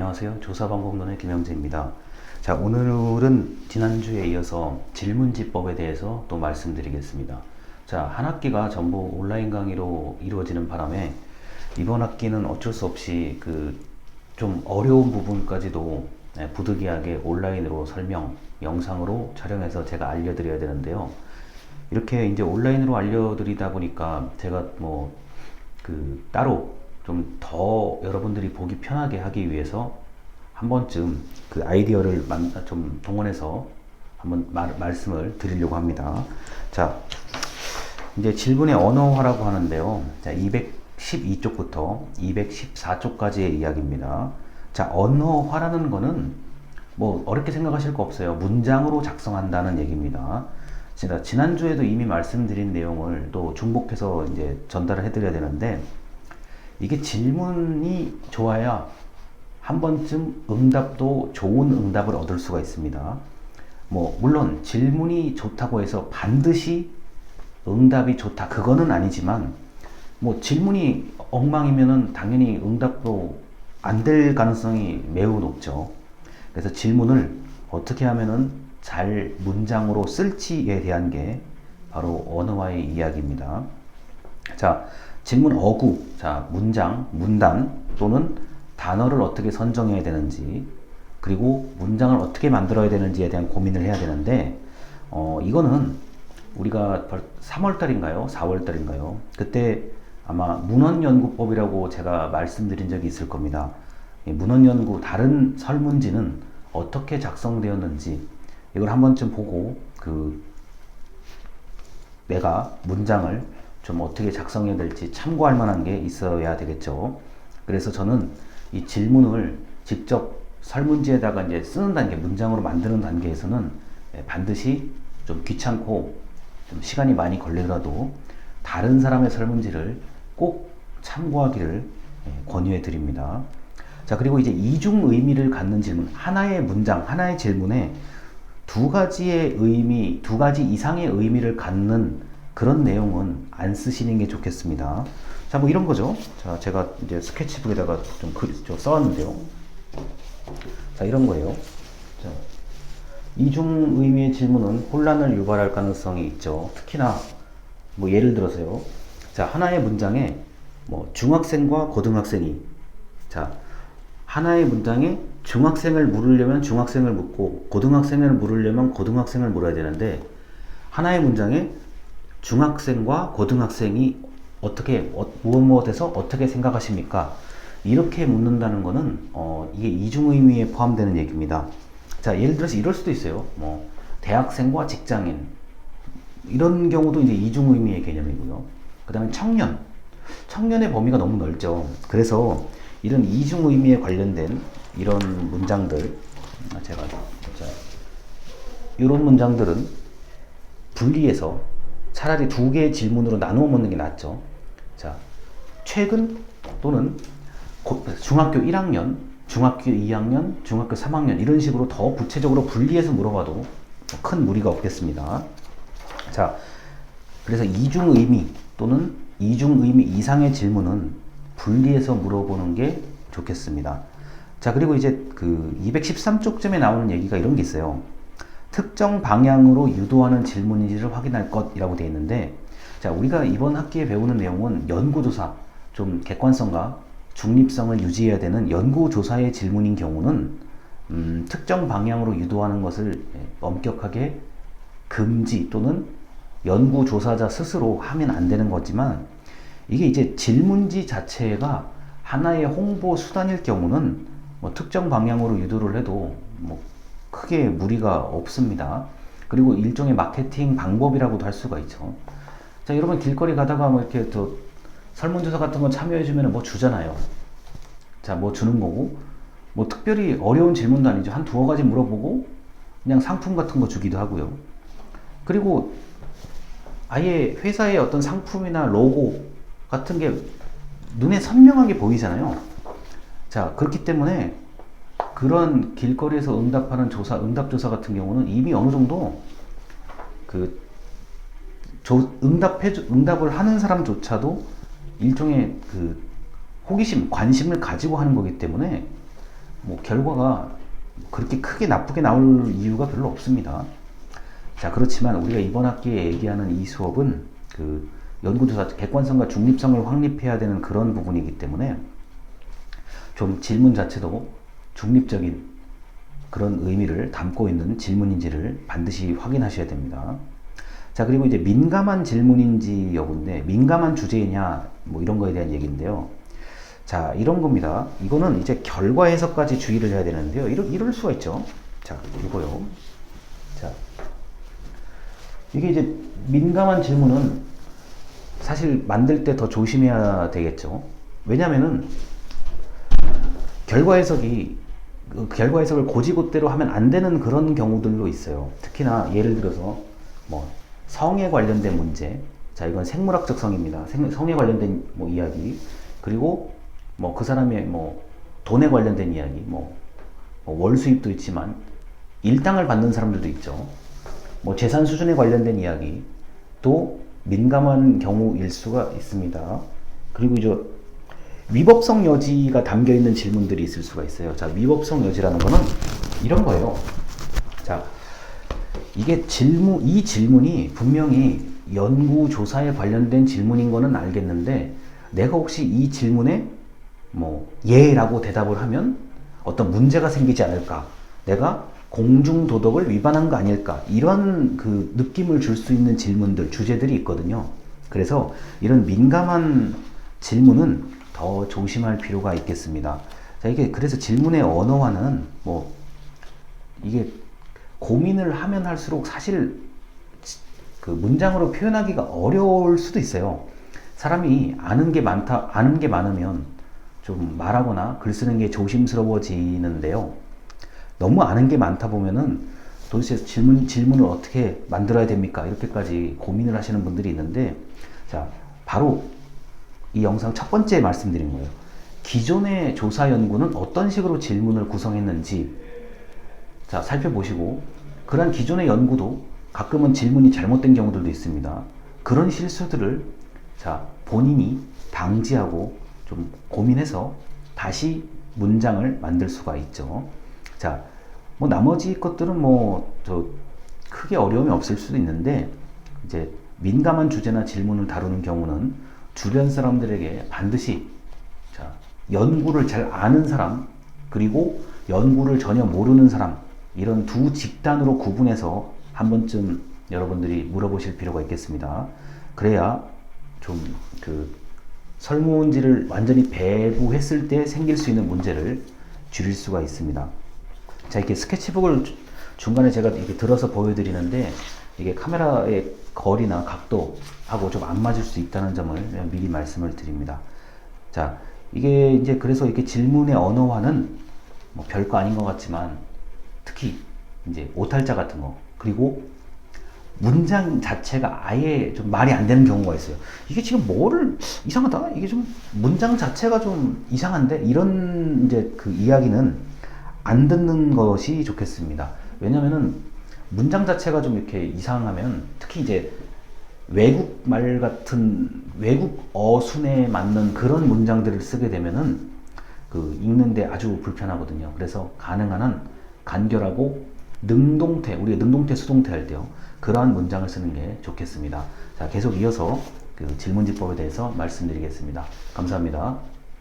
안녕하세요. 조사방법론의 김영재입니다. 자, 오늘은 지난주에 이어서 질문지법에 대해서 또 말씀드리겠습니다. 자, 한 학기가 전부 온라인 강의로 이루어지는 바람에 이번 학기는 어쩔 수 없이 좀 어려운 부분까지도 부득이하게 온라인으로 설명, 영상으로 촬영해서 제가 알려드려야 되는데요. 이렇게 이제 온라인으로 알려드리다 보니까 제가 따로 좀 더 여러분들이 보기 편하게 하기 위해서 한 번쯤 그 아이디어를 좀 동원해서 한번 말씀을 드리려고 합니다. 자, 이제 질문의 언어화라고 하는데요. 자, 212쪽부터 214쪽까지의 이야기입니다. 자, 언어화라는 거는 뭐 어렵게 생각하실 거 없어요. 문장으로 작성한다는 얘기입니다. 제가 지난주에도 이미 말씀드린 내용을 또 중복해서 이제 전달을 해드려야 되는데, 이게 질문이 좋아야 한 번쯤 응답도 좋은 응답을 얻을 수가 있습니다. 물론 질문이 좋다고 해서 반드시 응답이 좋다, 그거는 아니지만, 질문이 엉망이면은 당연히 응답도 안 될 가능성이 매우 높죠. 그래서 질문을 어떻게 하면은 잘 문장으로 쓸지에 대한 게 바로 언어화의 이야기입니다. 자, 질문 어구, 자, 문장, 문단 또는 단어를 어떻게 선정해야 되는지, 그리고 문장을 어떻게 만들어야 되는지에 대한 고민을 해야 되는데, 이거는 우리가 3월달인가요? 4월달인가요? 그때 아마 문헌연구법이라고 제가 말씀드린 적이 있을 겁니다. 문헌연구 다른 설문지는 어떻게 작성되었는지 이걸 한 번쯤 보고 내가 문장을 좀 어떻게 작성해야 될지 참고할 만한 게 있어야 되겠죠. 그래서 저는 이 질문을 직접 설문지에다가 이제 쓰는 단계, 문장으로 만드는 단계에서는 반드시 좀 귀찮고 좀 시간이 많이 걸리더라도 다른 사람의 설문지를 꼭 참고하기를 권유해 드립니다. 자, 그리고 이제 이중 의미를 갖는 질문, 하나의 문장, 하나의 질문에 두 가지의 의미, 두 가지 이상의 의미를 갖는 그런 내용은 안 쓰시는 게 좋겠습니다. 자, 이런 거죠. 자, 제가 이제 스케치북에다가 좀 써왔는데요. 자, 이런 거예요. 자, 이중 의미의 질문은 혼란을 유발할 가능성이 있죠. 특히나 예를 들어서요. 자, 하나의 문장에 중학생과 고등학생이, 자, 하나의 문장에 중학생을 물으려면 중학생을 묻고 고등학생을 물으려면 고등학생을 물어야 되는데, 하나의 문장에 중학생과 고등학생이 무엇에서 어떻게 생각하십니까? 이렇게 묻는다는 거는 이게 이중의미에 포함되는 얘기입니다. 자, 예를 들어서 이럴 수도 있어요. 대학생과 직장인, 이런 경우도 이제 이중의미의 개념이고요. 그 다음에 청년의 범위가 너무 넓죠. 그래서 이런 이중의미에 관련된 이런 문장들, 이런 문장들은 분리해서 차라리 두 개의 질문으로 나누어 묻는 게 낫죠. 자, 최근 또는 중학교 1학년, 중학교 2학년, 중학교 3학년, 이런 식으로 더 구체적으로 분리해서 물어봐도 큰 무리가 없겠습니다. 자, 그래서 이중의미 또는 이중의미 이상의 질문은 분리해서 물어보는 게 좋겠습니다. 자, 그리고 이제 213쪽쯤에 나오는 얘기가 이런 게 있어요. 특정 방향으로 유도하는 질문인지를 확인할 것이라고 되어 있는데, 자, 우리가 이번 학기에 배우는 내용은 연구조사, 좀 객관성과 중립성을 유지해야 되는 연구조사의 질문인 경우는 특정 방향으로 유도하는 것을 엄격하게 금지 또는 연구조사자 스스로 하면 안 되는 거지만, 이게 이제 질문지 자체가 하나의 홍보 수단일 경우는 특정 방향으로 유도를 해도 크게 무리가 없습니다. 그리고 일종의 마케팅 방법이라고도 할 수가 있죠. 자, 여러분 길거리 가다가 이렇게 또 설문조사 같은 거 참여해주면 주잖아요. 자, 주는 거고, 특별히 어려운 질문도 아니죠. 한 두어 가지 물어보고 그냥 상품 같은 거 주기도 하고요. 그리고 아예 회사의 어떤 상품이나 로고 같은 게 눈에 선명하게 보이잖아요. 자, 그렇기 때문에 그런 길거리에서 응답하는 응답조사 같은 경우는 이미 어느 정도 응답을 하는 사람조차도 일종의 호기심, 관심을 가지고 하는 거기 때문에 결과가 그렇게 크게 나쁘게 나올 이유가 별로 없습니다. 자, 그렇지만 우리가 이번 학기에 얘기하는 이 수업은 그 연구조사 객관성과 중립성을 확립해야 되는 그런 부분이기 때문에 좀 질문 자체도 중립적인 그런 의미를 담고 있는 질문인지를 반드시 확인하셔야 됩니다. 자, 그리고 이제 민감한 질문인지 여부인데, 민감한 주제이냐 뭐 이런 거에 대한 얘기인데요. 자, 이런 겁니다. 이거는 이제 결과 해석까지 주의를 해야 되는데요. 이럴 수가 있죠. 자, 이거요. 자, 이게 이제 민감한 질문은 사실 만들 때 더 조심해야 되겠죠. 왜냐면은 결과 해석이 그 결과 해석을 고지고대로 하면 안 되는 그런 경우들도 있어요. 특히나 예를 들어서 뭐 성에 관련된 문제, 자, 이건 생물학적 성입니다. 성에 관련된 뭐 이야기, 그리고 뭐 그 사람의 뭐 돈에 관련된 이야기, 월 수입도 있지만 일당을 받는 사람들도 있죠. 뭐 재산 수준에 관련된 이야기, 또 민감한 경우일 수가 있습니다. 그리고 이제 위법성 여지가 담겨 있는 질문들이 있을 수가 있어요. 자, 위법성 여지라는 거는 이런 거예요. 자, 이게 이 질문이 분명히 연구 조사에 관련된 질문인 거는 알겠는데, 내가 혹시 이 질문에 뭐 예라고 대답을 하면 어떤 문제가 생기지 않을까, 내가 공중도덕을 위반한 거 아닐까, 이런 그 느낌을 줄 수 있는 질문들, 주제들이 있거든요. 그래서 이런 민감한 질문은 더 조심할 필요가 있겠습니다. 자, 이게 그래서 질문의 언어화는 뭐 이게 고민을 하면 할수록 사실 그 문장으로 표현하기가 어려울 수도 있어요. 사람이 아는 게 많으면 좀 말하거나 글 쓰는 게 조심스러워지는데요. 너무 아는 게 많다 보면은 도대체 질문을 어떻게 만들어야 됩니까? 이렇게까지 고민을 하시는 분들이 있는데, 자, 바로 이 영상 첫 번째 말씀드린 거예요. 기존의 조사 연구는 어떤 식으로 질문을 구성했는지, 자, 살펴보시고, 그런 기존의 연구도 가끔은 질문이 잘못된 경우들도 있습니다. 그런 실수들을, 자, 본인이 방지하고 좀 고민해서 다시 문장을 만들 수가 있죠. 자, 뭐 나머지 것들은 크게 어려움이 없을 수도 있는데, 이제 민감한 주제나 질문을 다루는 경우는 주변 사람들에게 반드시, 자, 연구를 잘 아는 사람, 그리고 연구를 전혀 모르는 사람, 이런 두 집단으로 구분해서 한 번쯤 여러분들이 물어보실 필요가 있겠습니다. 그래야 좀 그 설문지를 완전히 배부했을 때 생길 수 있는 문제를 줄일 수가 있습니다. 자, 이렇게 스케치북을 중간에 제가 이렇게 들어서 보여드리는데, 이게 카메라의 거리나 각도하고 좀 안 맞을 수 있다는 점을 미리 말씀을 드립니다. 자, 이게 이제 그래서 이렇게 질문의 언어화는 뭐 별거 아닌 것 같지만, 특히 이제 오탈자 같은 거, 그리고 문장 자체가 아예 좀 말이 안 되는 경우가 있어요. 이게 지금 뭐를 이상하다? 이게 좀 문장 자체가 좀 이상한데? 이런 이제 그 이야기는 안 듣는 것이 좋겠습니다. 왜냐면은 문장 자체가 좀 이렇게 이상하면, 특히 이제 외국말 같은 외국 어순에 맞는 그런 문장들을 쓰게 되면은 그 읽는데 아주 불편하거든요. 그래서 가능한 한 간결하고 능동태, 우리가 능동태, 수동태 할 때요, 그러한 문장을 쓰는 게 좋겠습니다. 자, 계속 이어서 그 질문지법에 대해서 말씀드리겠습니다. 감사합니다.